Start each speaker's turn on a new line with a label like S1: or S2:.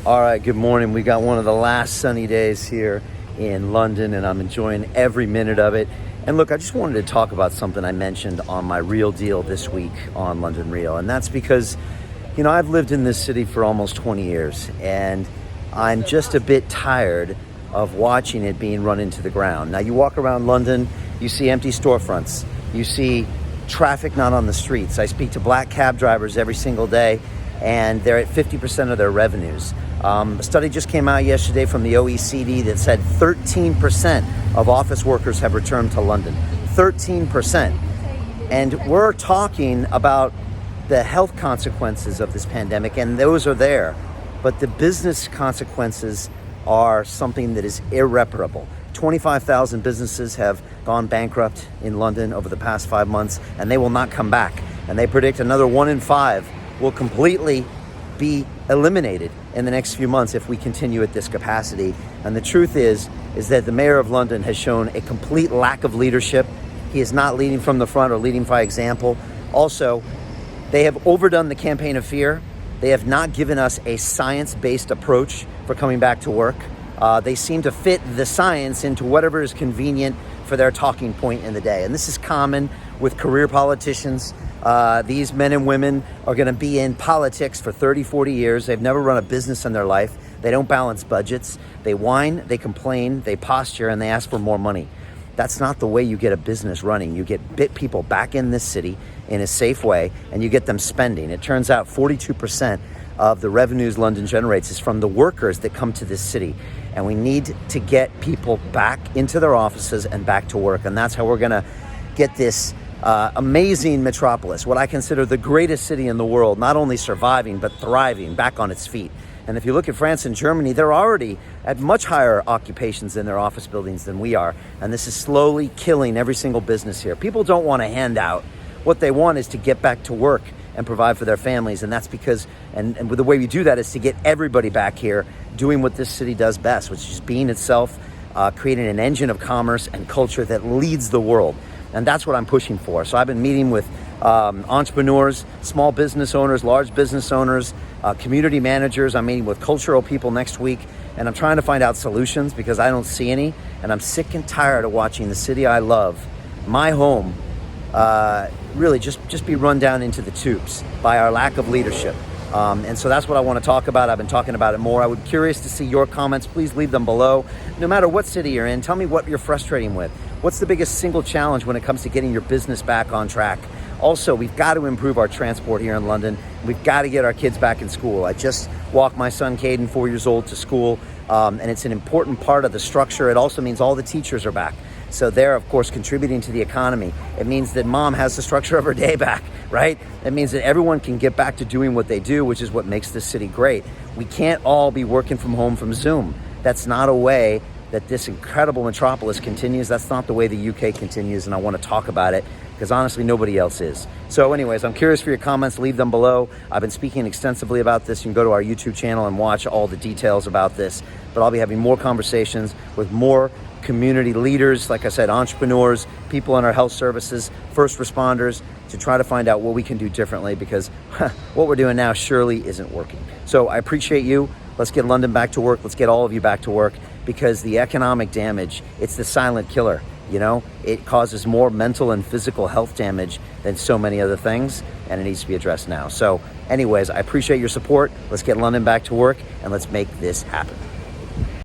S1: All right, good morning. We got one of the last sunny days here in London, and I'm enjoying every minute of it. And look, I just wanted to talk about something I mentioned on my Real Deal this week on London Real. And that's because, I've lived in this city for almost 20 years, and I'm just a bit tired of watching it being run into the ground. Now, you walk around London, you see empty storefronts, you see traffic not on the streets. I speak to black cab drivers every single day, and they're at 50% of their revenues. A study just came out yesterday from the OECD that said 13% of office workers have returned to London. 13%. And we're talking about the health consequences of this pandemic, and those are there. But the business consequences are something that is irreparable. 25,000 businesses have gone bankrupt in London over the past 5 months, and they will not come back. And they predict another 1 in 5 will completely be eliminated in the next few months if we continue at this capacity. And the truth is that the mayor of London has shown a complete lack of leadership. He is not leading from the front or leading by example. Also, they have overdone the campaign of fear. They have not given us a science-based approach for coming back to work. They seem to fit the science into whatever is convenient for their talking point in the day. And this is common with career politicians. These men and women are going to be in politics for 30, 40 years. They've never run a business in their life. They don't balance budgets. They whine, they complain, they posture, and they ask for more money. That's not the way you get a business running. You get people back in this city in a safe way, and you get them spending. It turns out 42% of the revenues London generates is from the workers that come to this city. And we need to get people back into their offices and back to work. And that's how we're going to get this amazing metropolis, what I consider the greatest city in the world, not only surviving, but thriving, back on its feet. And if you look at France and Germany, they're already at much higher occupations in their office buildings than we are. And this is slowly killing every single business here. People don't want a handout. What they want is to get back to work and provide for their families. And that's because, and the way we do that is to get everybody back here doing what this city does best, which is being itself, creating an engine of commerce and culture that leads the world. And that's what I'm pushing for. So I've been meeting with entrepreneurs, small business owners, large business owners, community managers. I'm meeting with cultural people next week, and I'm trying to find out solutions because I don't see any. And I'm sick and tired of watching the city I love, my home, really just be run down into the tubes by our lack of leadership. And so that's what I want to talk about. I've been talking about it more. I would be curious to see your comments. Please leave them below. No matter what city you're in, tell me what you're frustrating with. What's the biggest single challenge when it comes to getting your business back on track? Also, we've got to improve our transport here in London. We've got to get our kids back in school. I just walked my son, Caden, 4 years old, to school, and it's an important part of the structure. It also means all the teachers are back. So they're, of course, contributing to the economy. It means that mom has the structure of her day back, right? It means that everyone can get back to doing what they do, which is what makes this city great. We can't all be working from home from Zoom. That's not a way that this incredible metropolis continues. That's not the way the UK continues, and I want to talk about it because honestly, nobody else is. So anyways, I'm curious for your comments. Leave them below. I've been speaking extensively about this. You can go to our YouTube channel and watch all the details about this, but I'll be having more conversations with more community leaders, like I said, entrepreneurs, people in our health services, first responders, to try to find out what we can do differently because what we're doing now surely isn't working. So I appreciate you. Let's get London back to work. Let's get all of you back to work because the economic damage, it's the silent killer. It causes more mental and physical health damage than so many other things, and it needs to be addressed now. So anyways, I appreciate your support. Let's get London back to work and let's make this happen.